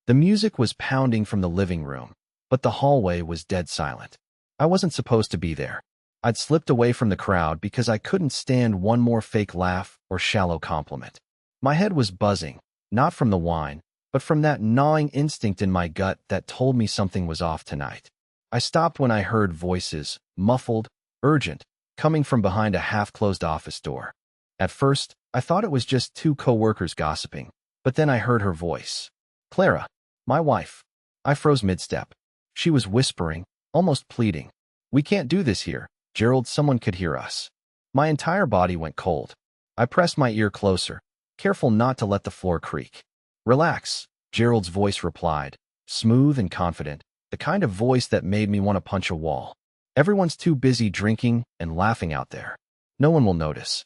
The music was pounding from the living room, but the hallway was dead silent. I wasn't supposed to be there. I'd slipped away from the crowd because I couldn't stand one more fake laugh or shallow compliment. My head was buzzing, not from the wine, but from that gnawing instinct in my gut that told me something was off tonight. I stopped when I heard voices, muffled, urgent, coming from behind a half-closed office door. At first, I thought it was just two co-workers gossiping, but then I heard her voice. Clara, my wife. I froze mid-step. She was whispering, almost pleading. We can't do this here, Gerald, someone could hear us. My entire body went cold. I pressed my ear closer, careful not to let the floor creak. Relax, Gerald's voice replied, smooth and confident, the kind of voice that made me want to punch a wall. Everyone's too busy drinking and laughing out there. No one will notice.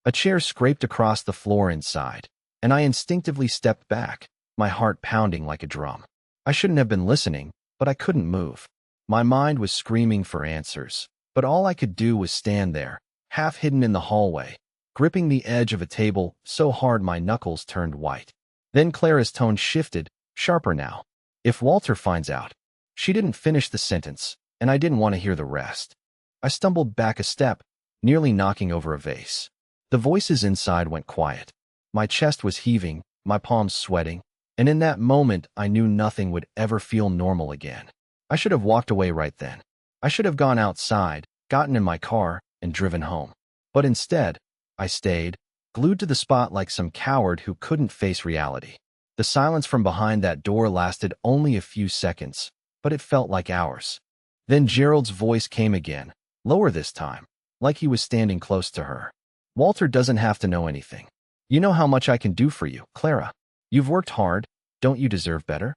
A chair scraped across the floor inside, and I instinctively stepped back, my heart pounding like a drum. I shouldn't have been listening, but I couldn't move. My mind was screaming for answers, but all I could do was stand there, half hidden in the hallway, gripping the edge of a table so hard my knuckles turned white. Then Clara's tone shifted, sharper now. If Walter finds out. She didn't finish the sentence, and I didn't want to hear the rest. I stumbled back a step, nearly knocking over a vase. The voices inside went quiet. My chest was heaving, my palms sweating, and in that moment I knew nothing would ever feel normal again. I should have walked away right then. I should have gone outside, gotten in my car, and driven home. But instead, I stayed, glued to the spot like some coward who couldn't face reality. The silence from behind that door lasted only a few seconds, but it felt like hours. Then Gerald's voice came again, lower this time, like he was standing close to her. Walter doesn't have to know anything. You know how much I can do for you, Clara. You've worked hard. Don't you deserve better?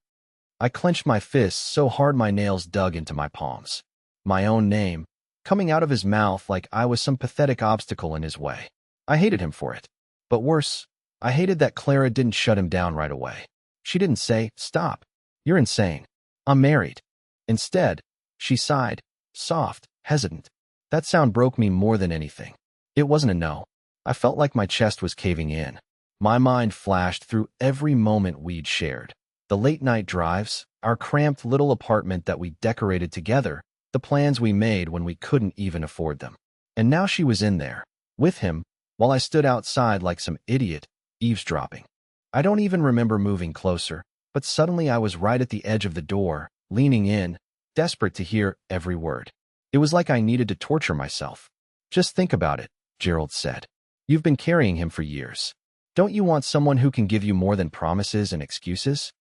I clenched my fists so hard my nails dug into my palms. My own name, coming out of his mouth like I was some pathetic obstacle in his way. I hated him for it. But worse, I hated that Clara didn't shut him down right away. She didn't say, stop. You're insane. I'm married. Instead, she sighed, soft, hesitant. That sound broke me more than anything. It wasn't a no. I felt like my chest was caving in. My mind flashed through every moment we'd shared. The late-night drives, our cramped little apartment that we decorated together, the plans we made when we couldn't even afford them. And now she was in there, with him, while I stood outside like some idiot, eavesdropping. I don't even remember moving closer, but suddenly I was right at the edge of the door, leaning in, desperate to hear every word. It was like I needed to torture myself. Just think about it, Gerald said. You've been carrying him for years. Don't you want someone who can give you more than promises and excuses?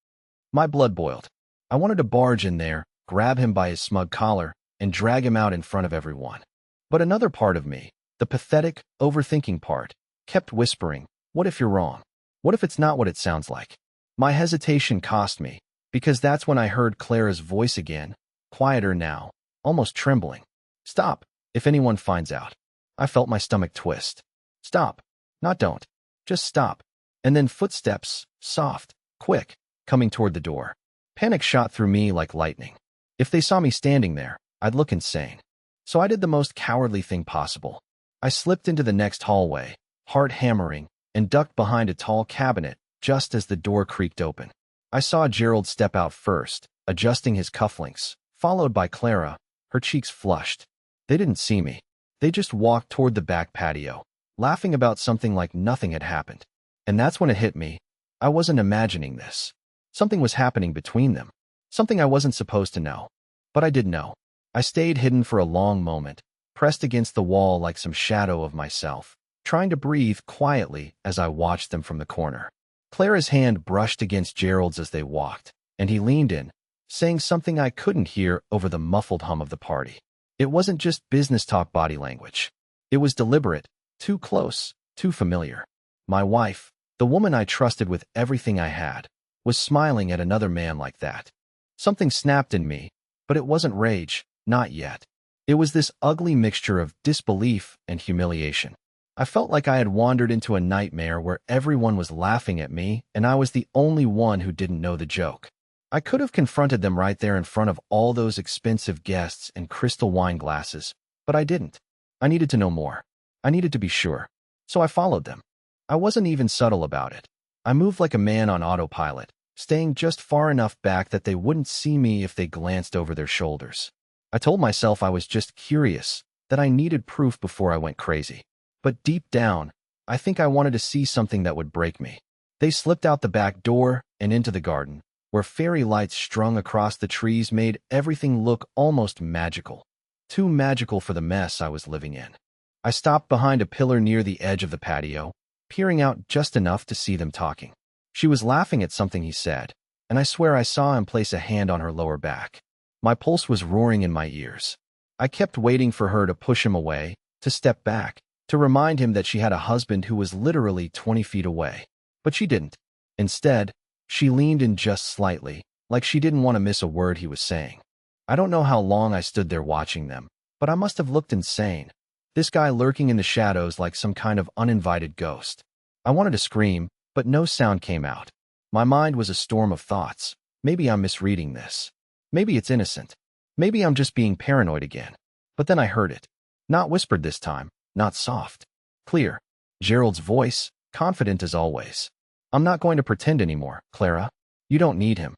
My blood boiled. I wanted to barge in there, grab him by his smug collar, and drag him out in front of everyone. But another part of me, the pathetic, overthinking part, kept whispering, what if you're wrong? What if it's not what it sounds like? My hesitation cost me, because that's when I heard Clara's voice again, quieter now, almost trembling. Stop, if anyone finds out. I felt my stomach twist. Stop. Not don't. Just stop. And then footsteps, soft, quick, coming toward the door. Panic shot through me like lightning. If they saw me standing there, I'd look insane. So I did the most cowardly thing possible. I slipped into the next hallway, heart hammering, and ducked behind a tall cabinet just as the door creaked open. I saw Gerald step out first, adjusting his cufflinks, followed by Clara, her cheeks flushed. They didn't see me. They just walked toward the back patio, laughing about something like nothing had happened. And that's when it hit me. I wasn't imagining this. Something was happening between them. Something I wasn't supposed to know. But I did know. I stayed hidden for a long moment, pressed against the wall like some shadow of myself, trying to breathe quietly as I watched them from the corner. Clara's hand brushed against Gerald's as they walked, and he leaned in, saying something I couldn't hear over the muffled hum of the party. It wasn't just business talk body language. It was deliberate, too close, too familiar. My wife, the woman I trusted with everything I had, was smiling at another man like that. Something snapped in me, but it wasn't rage, not yet. It was this ugly mixture of disbelief and humiliation. I felt like I had wandered into a nightmare where everyone was laughing at me and I was the only one who didn't know the joke. I could have confronted them right there in front of all those expensive guests and crystal wine glasses, but I didn't. I needed to know more. I needed to be sure. So I followed them. I wasn't even subtle about it. I moved like a man on autopilot, staying just far enough back that they wouldn't see me if they glanced over their shoulders. I told myself I was just curious, that I needed proof before I went crazy. But deep down, I think I wanted to see something that would break me. They slipped out the back door and into the garden, where fairy lights strung across the trees made everything look almost magical. Too magical for the mess I was living in. I stopped behind a pillar near the edge of the patio, peering out just enough to see them talking. She was laughing at something he said, and I swear I saw him place a hand on her lower back. My pulse was roaring in my ears. I kept waiting for her to push him away, to step back, to remind him that she had a husband who was literally 20 feet away. But she didn't. Instead, she leaned in just slightly, like she didn't want to miss a word he was saying. I don't know how long I stood there watching them, but I must have looked insane. This guy lurking in the shadows like some kind of uninvited ghost. I wanted to scream, but no sound came out. My mind was a storm of thoughts. Maybe I'm misreading this. Maybe it's innocent. Maybe I'm just being paranoid again. But then I heard it. Not whispered this time, not soft. Clear. Gerald's voice, confident as always. I'm not going to pretend anymore, Clara. You don't need him.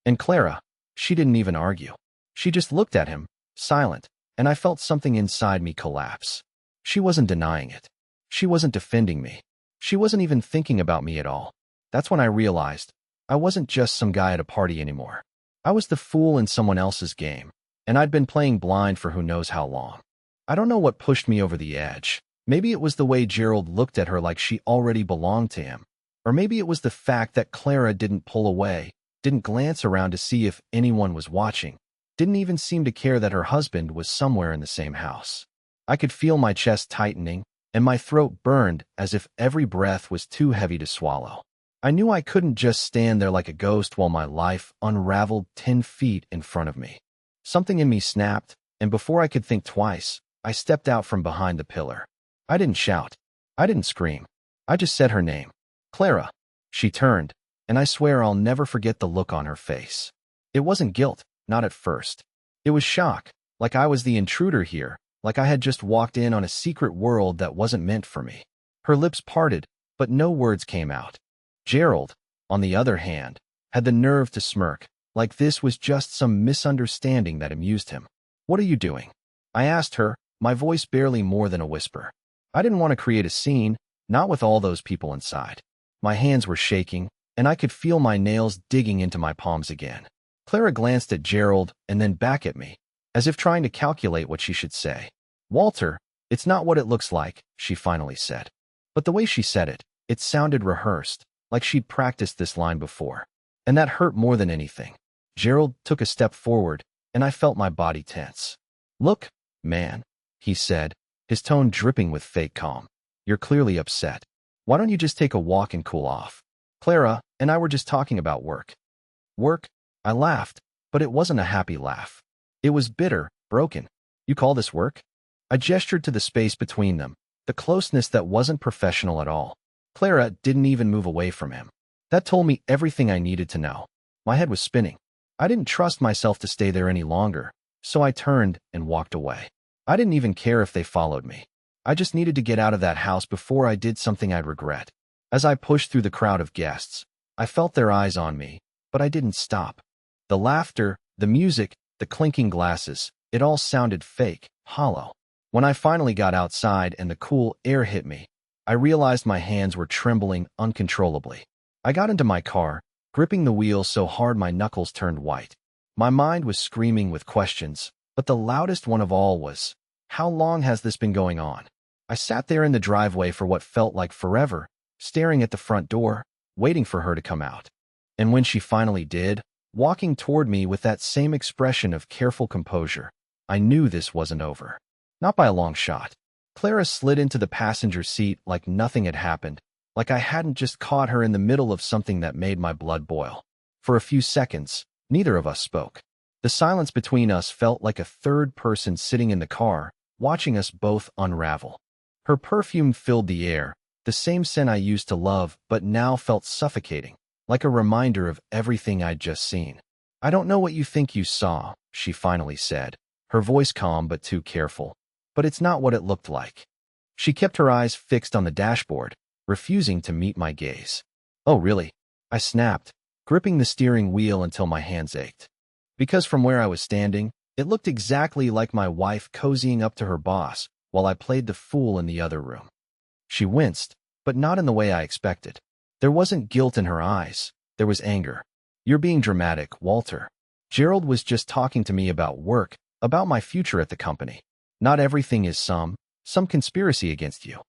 And Clara, she didn't even argue. She just looked at him, silent, and I felt something inside me collapse. She wasn't denying it. She wasn't defending me. She wasn't even thinking about me at all. That's when I realized I wasn't just some guy at a party anymore. I was the fool in someone else's game, and I'd been playing blind for who knows how long. I don't know what pushed me over the edge. Maybe it was the way Gerald looked at her like she already belonged to him. Or maybe it was the fact that Clara didn't pull away, didn't glance around to see if anyone was watching, didn't even seem to care that her husband was somewhere in the same house. I could feel my chest tightening, and my throat burned as if every breath was too heavy to swallow. I knew I couldn't just stand there like a ghost while my life unraveled 10 feet in front of me. Something in me snapped, and before I could think twice, I stepped out from behind the pillar. I didn't shout. I didn't scream. I just said her name. Clara. She turned, and I swear I'll never forget the look on her face. It wasn't guilt, not at first. It was shock, like I was the intruder here, like I had just walked in on a secret world that wasn't meant for me. Her lips parted, but no words came out. Gerald, on the other hand, had the nerve to smirk, like this was just some misunderstanding that amused him. What are you doing? I asked her, my voice barely more than a whisper. I didn't want to create a scene, not with all those people inside. My hands were shaking, and I could feel my nails digging into my palms again. Clara glanced at Gerald and then back at me, as if trying to calculate what she should say. Walter, it's not what it looks like, she finally said. But the way she said it, it sounded rehearsed, like she'd practiced this line before. And that hurt more than anything. Gerald took a step forward, and I felt my body tense. Look, man, he said, his tone dripping with fake calm. You're clearly upset. Why don't you just take a walk and cool off? Clara and I were just talking about work. Work? I laughed, but it wasn't a happy laugh. It was bitter, broken. You call this work? I gestured to the space between them, the closeness that wasn't professional at all. Clara didn't even move away from him. That told me everything I needed to know. My head was spinning. I didn't trust myself to stay there any longer, so I turned and walked away. I didn't even care if they followed me. I just needed to get out of that house before I did something I'd regret. As I pushed through the crowd of guests, I felt their eyes on me, but I didn't stop. The laughter, the music, the clinking glasses, it all sounded fake, hollow. When I finally got outside and the cool air hit me, I realized my hands were trembling uncontrollably. I got into my car, gripping the wheel so hard my knuckles turned white. My mind was screaming with questions, but the loudest one of all was, how long has this been going on? I sat there in the driveway for what felt like forever, staring at the front door, waiting for her to come out. And when she finally did, walking toward me with that same expression of careful composure, I knew this wasn't over. Not by a long shot. Clara slid into the passenger seat like nothing had happened, like I hadn't just caught her in the middle of something that made my blood boil. For a few seconds, neither of us spoke. The silence between us felt like a third person sitting in the car, watching us both unravel. Her perfume filled the air, the same scent I used to love but now felt suffocating, like a reminder of everything I'd just seen. I don't know what you think you saw, she finally said, her voice calm but too careful. But it's not what it looked like. She kept her eyes fixed on the dashboard, refusing to meet my gaze. Oh, really? I snapped, gripping the steering wheel until my hands ached. Because from where I was standing, it looked exactly like my wife cozying up to her boss while I played the fool in the other room. She winced, but not in the way I expected. There wasn't guilt in her eyes. There was anger. "You're being dramatic, Walter. Gerald was just talking to me about work, about my future at the company. Not everything is some conspiracy against you."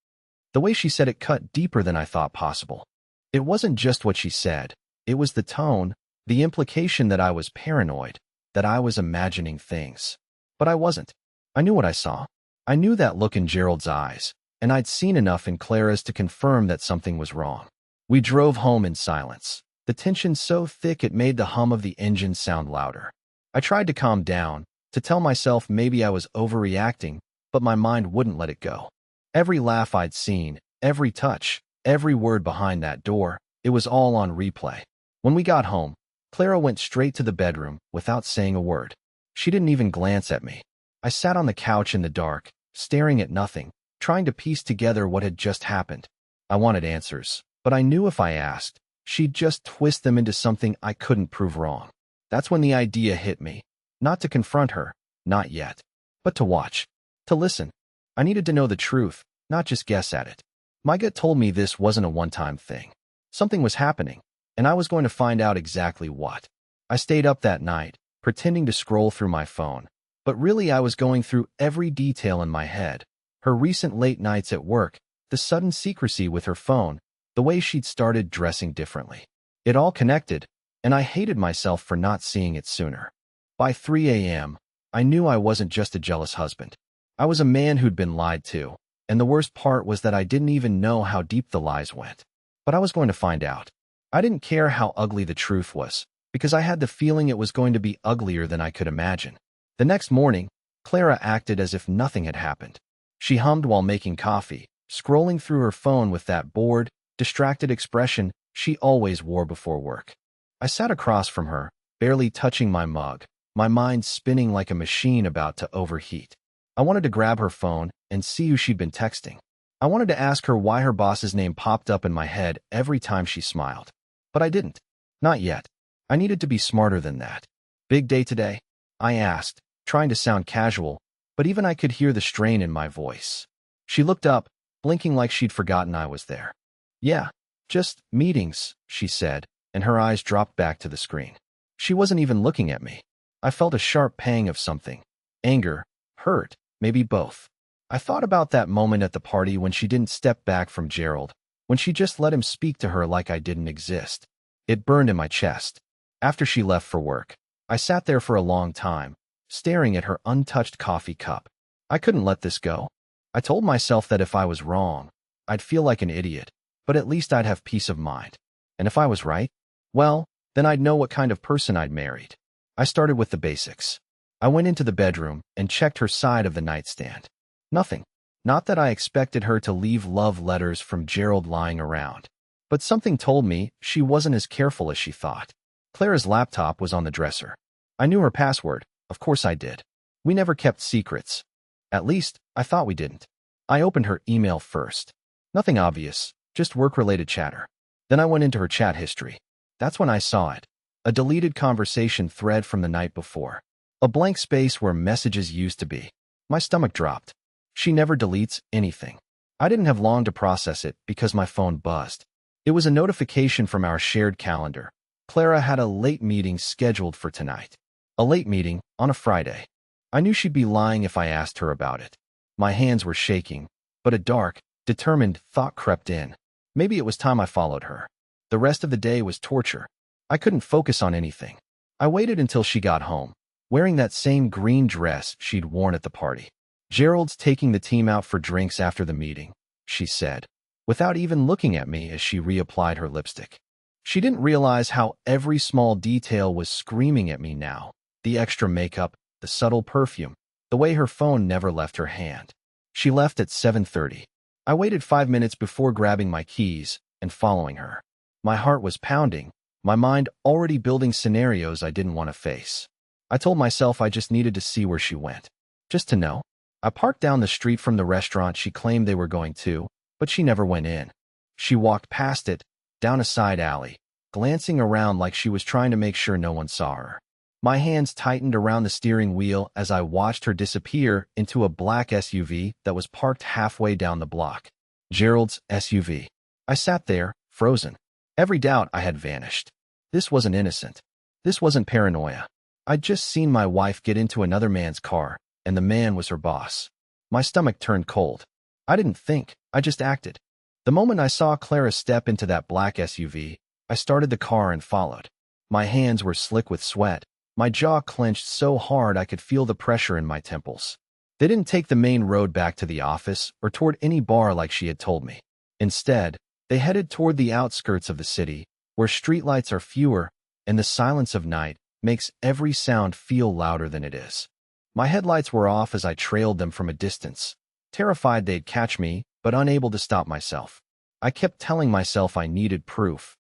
The way she said it cut deeper than I thought possible. It wasn't just what she said. It was the tone, the implication that I was paranoid, that I was imagining things. But I wasn't. I knew what I saw. I knew that look in Gerald's eyes, and I'd seen enough in Clara's to confirm that something was wrong. We drove home in silence, the tension so thick it made the hum of the engine sound louder. I tried to calm down, to tell myself maybe I was overreacting, but my mind wouldn't let it go. Every laugh I'd seen, every touch, every word behind that door, it was all on replay. When we got home, Clara went straight to the bedroom without saying a word. She didn't even glance at me. I sat on the couch in the dark, staring at nothing, trying to piece together what had just happened. I wanted answers, but I knew if I asked, she'd just twist them into something I couldn't prove wrong. That's when the idea hit me. Not to confront her, not yet, but to watch, to listen. I needed to know the truth, not just guess at it. My gut told me this wasn't a one-time thing. Something was happening, and I was going to find out exactly what. I stayed up that night, pretending to scroll through my phone, but really I was going through every detail in my head. Her recent late nights at work, the sudden secrecy with her phone, the way she'd started dressing differently. It all connected, and I hated myself for not seeing it sooner. By 3 a.m., I knew I wasn't just a jealous husband. I was a man who'd been lied to, and the worst part was that I didn't even know how deep the lies went. But I was going to find out. I didn't care how ugly the truth was, because I had the feeling it was going to be uglier than I could imagine. The next morning, Clara acted as if nothing had happened. She hummed while making coffee, scrolling through her phone with that bored, distracted expression she always wore before work. I sat across from her, barely touching my mug, my mind spinning like a machine about to overheat. I wanted to grab her phone and see who she'd been texting. I wanted to ask her why her boss's name popped up in my head every time she smiled. But I didn't. Not yet. I needed to be smarter than that. "Big day today?" I asked, trying to sound casual, but even I could hear the strain in my voice. She looked up, blinking like she'd forgotten I was there. "Yeah, just meetings," she said, and her eyes dropped back to the screen. She wasn't even looking at me. I felt a sharp pang of something. Anger, hurt, maybe both. I thought about that moment at the party when she didn't step back from Gerald, when she just let him speak to her like I didn't exist. It burned in my chest. After she left for work, I sat there for a long time, staring at her untouched coffee cup. I couldn't let this go. I told myself that if I was wrong, I'd feel like an idiot, but at least I'd have peace of mind. And if I was right, well, then I'd know what kind of person I'd married. I started with the basics. I went into the bedroom and checked her side of the nightstand. Nothing. Not that I expected her to leave love letters from Gerald lying around. But something told me she wasn't as careful as she thought. Clara's laptop was on the dresser. I knew her password. Of course I did. We never kept secrets. At least, I thought we didn't. I opened her email first. Nothing obvious, just work-related chatter. Then I went into her chat history. That's when I saw it. A deleted conversation thread from the night before. A blank space where messages used to be. My stomach dropped. She never deletes anything. I didn't have long to process it because my phone buzzed. It was a notification from our shared calendar. Clara had a late meeting scheduled for tonight. A late meeting on a Friday. I knew she'd be lying if I asked her about it. My hands were shaking, but a dark, determined thought crept in. Maybe it was time I followed her. The rest of the day was torture. I couldn't focus on anything. I waited until she got home, wearing that same green dress she'd worn at the party. "Gerald's taking the team out for drinks after the meeting," she said, without even looking at me as she reapplied her lipstick. She didn't realize how every small detail was screaming at me now. The extra makeup, the subtle perfume, the way her phone never left her hand. She left at 7:30. I waited 5 minutes before grabbing my keys and following her. My heart was pounding, my mind already building scenarios I didn't want to face. I told myself I just needed to see where she went. Just to know. I parked down the street from the restaurant she claimed they were going to, but she never went in. She walked past it, down a side alley, glancing around like she was trying to make sure no one saw her. My hands tightened around the steering wheel as I watched her disappear into a black SUV that was parked halfway down the block. Gerald's SUV. I sat there, frozen. Every doubt I had vanished. This wasn't innocent. This wasn't paranoia. I'd just seen my wife get into another man's car, and the man was her boss. My stomach turned cold. I didn't think, I just acted. The moment I saw Clara step into that black SUV, I started the car and followed. My hands were slick with sweat. My jaw clenched so hard I could feel the pressure in my temples. They didn't take the main road back to the office or toward any bar like she had told me. Instead, they headed toward the outskirts of the city, where streetlights are fewer and the silence of night makes every sound feel louder than it is. My headlights were off as I trailed them from a distance, terrified they'd catch me, but unable to stop myself. I kept telling myself I needed proof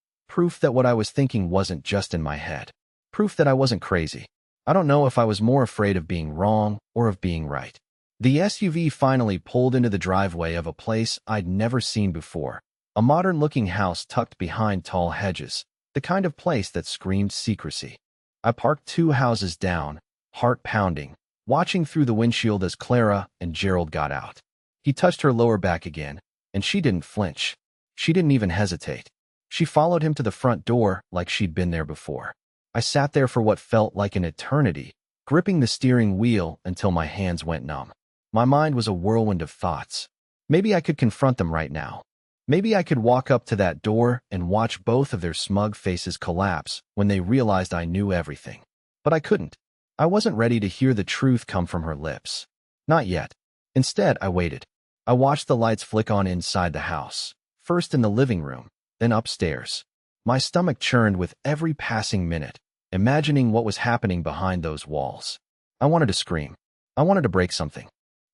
that what I was thinking wasn't just in my head. Proof that I wasn't crazy. I don't know if I was more afraid of being wrong or of being right. The SUV finally pulled into the driveway of a place I'd never seen before. A modern-looking house tucked behind tall hedges, the kind of place that screamed secrecy. I parked 2 houses down, heart pounding, watching through the windshield as Clara and Gerald got out. He touched her lower back again, and she didn't flinch. She didn't even hesitate. She followed him to the front door like she'd been there before. I sat there for what felt like an eternity, gripping the steering wheel until my hands went numb. My mind was a whirlwind of thoughts. Maybe I could confront them right now. Maybe I could walk up to that door and watch both of their smug faces collapse when they realized I knew everything. But I couldn't. I wasn't ready to hear the truth come from her lips. Not yet. Instead, I waited. I watched the lights flick on inside the house, first in the living room, then upstairs. My stomach churned with every passing minute, imagining what was happening behind those walls. I wanted to scream. I wanted to break something.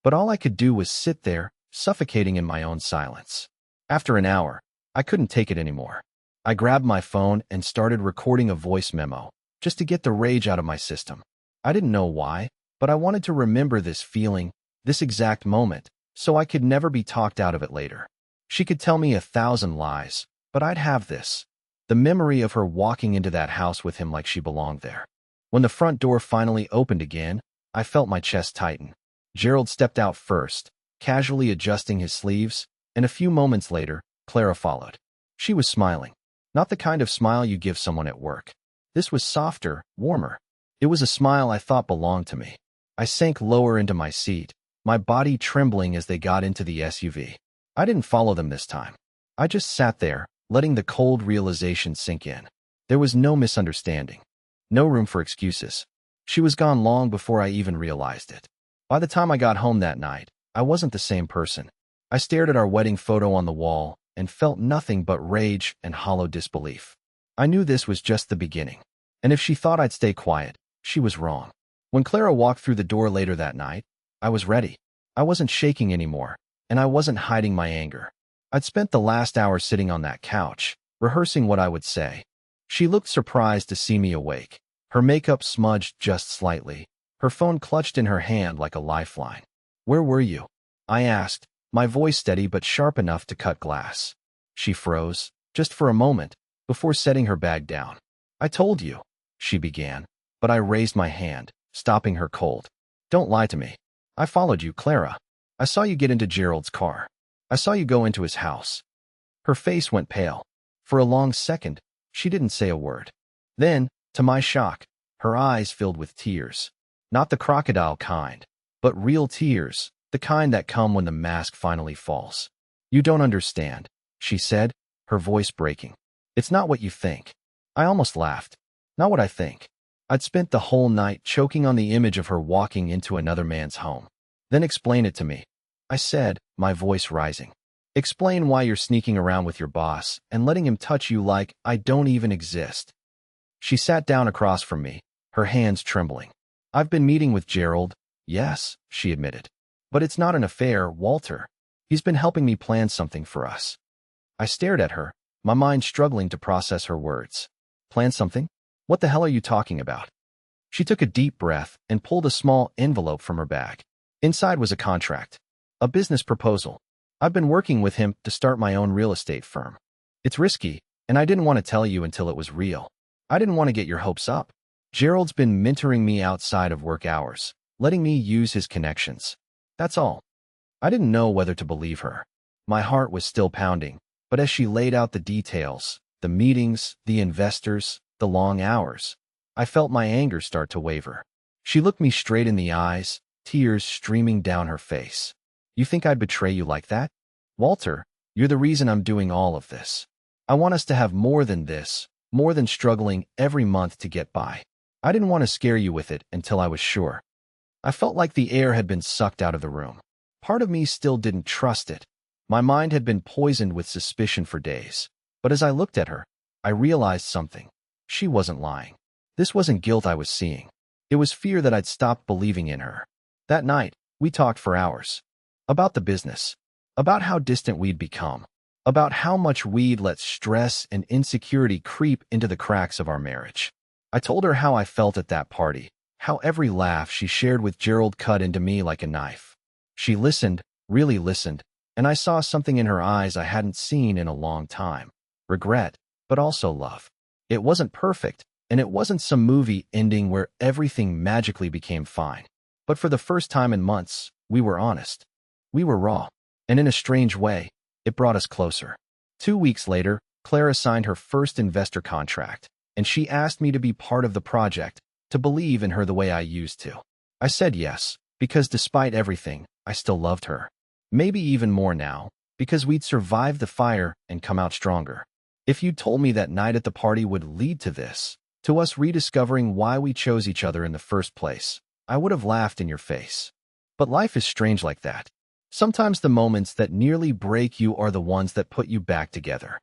But all I could do was sit there, suffocating in my own silence. After an hour, I couldn't take it anymore. I grabbed my phone and started recording a voice memo, just to get the rage out of my system. I didn't know why, but I wanted to remember this feeling, this exact moment, so I could never be talked out of it later. She could tell me 1,000 lies, but I'd have this. The memory of her walking into that house with him like she belonged there. When the front door finally opened again, I felt my chest tighten. Gerald stepped out first, casually adjusting his sleeves, and a few moments later, Clara followed. She was smiling. Not the kind of smile you give someone at work. This was softer, warmer. It was a smile I thought belonged to me. I sank lower into my seat, my body trembling as they got into the SUV. I didn't follow them this time. I just sat there, letting the cold realization sink in. There was no misunderstanding. No room for excuses. She was gone long before I even realized it. By the time I got home that night, I wasn't the same person. I stared at our wedding photo on the wall and felt nothing but rage and hollow disbelief. I knew this was just the beginning. And if she thought I'd stay quiet, she was wrong. When Clara walked through the door later that night, I was ready. I wasn't shaking anymore, and I wasn't hiding my anger. I'd spent the last hour sitting on that couch, rehearsing what I would say. She looked surprised to see me awake. Her makeup smudged just slightly, her phone clutched in her hand like a lifeline. "Where were you?" I asked, my voice steady but sharp enough to cut glass. She froze, just for a moment, before setting her bag down. "I told you," she began, but I raised my hand, stopping her cold. "Don't lie to me. I followed you, Clara. I saw you get into Gerald's car. I saw you go into his house." Her face went pale. For a long second, she didn't say a word. Then, to my shock, her eyes filled with tears. Not the crocodile kind, but real tears, the kind that come when the mask finally falls. "You don't understand," she said, her voice breaking. "It's not what you think." I almost laughed. Not what I think. I'd spent the whole night choking on the image of her walking into another man's home. "Then explain it to me," I said, my voice rising. "Explain why you're sneaking around with your boss and letting him touch you like I don't even exist." She sat down across from me, her hands trembling. "I've been meeting with Gerald." "Yes," she admitted. "But it's not an affair, Walter. He's been helping me plan something for us." I stared at her, my mind struggling to process her words. "Plan something? What the hell are you talking about?" She took a deep breath and pulled a small envelope from her bag. Inside was a contract. A business proposal. I've been working with him to start my own real estate firm. It's risky, And I didn't want to tell you until it was real. I didn't want to get your hopes up. Gerald's been mentoring me outside of work hours, letting me use his connections. That's all. I didn't know whether to believe her. My heart was still pounding, but as she laid out the details, the meetings, the investors, the long hours, I felt my anger start to waver. She looked me straight in the eyes, tears streaming down her face. You think I'd betray you like that? Walter, you're the reason I'm doing all of this. I want us to have more than this, more than struggling every month to get by. I didn't want to scare you with it until I was sure. I felt like the air had been sucked out of the room. Part of me still didn't trust it. My mind had been poisoned with suspicion for days. But as I looked at her, I realized something. She wasn't lying. This wasn't guilt I was seeing. It was fear that I'd stopped believing in her. That night, we talked for hours. About the business. About how distant we'd become. About how much we'd let stress and insecurity creep into the cracks of our marriage. I told her how I felt at that party, how every laugh she shared with Gerald cut into me like a knife. She listened, really listened, and I saw something in her eyes I hadn't seen in a long time. Regret, but also love. It wasn't perfect, and it wasn't some movie ending where everything magically became fine. But for the first time in months, we were honest. We were raw. And in a strange way, it brought us closer. 2 weeks later, Clara signed her first investor contract, and she asked me to be part of the project, to believe in her the way I used to. I said yes, because despite everything, I still loved her. Maybe even more now, because we'd survived the fire and come out stronger. If you'd told me that night at the party would lead to this, to us rediscovering why we chose each other in the first place, I would have laughed in your face. But life is strange like that. Sometimes the moments that nearly break you are the ones that put you back together.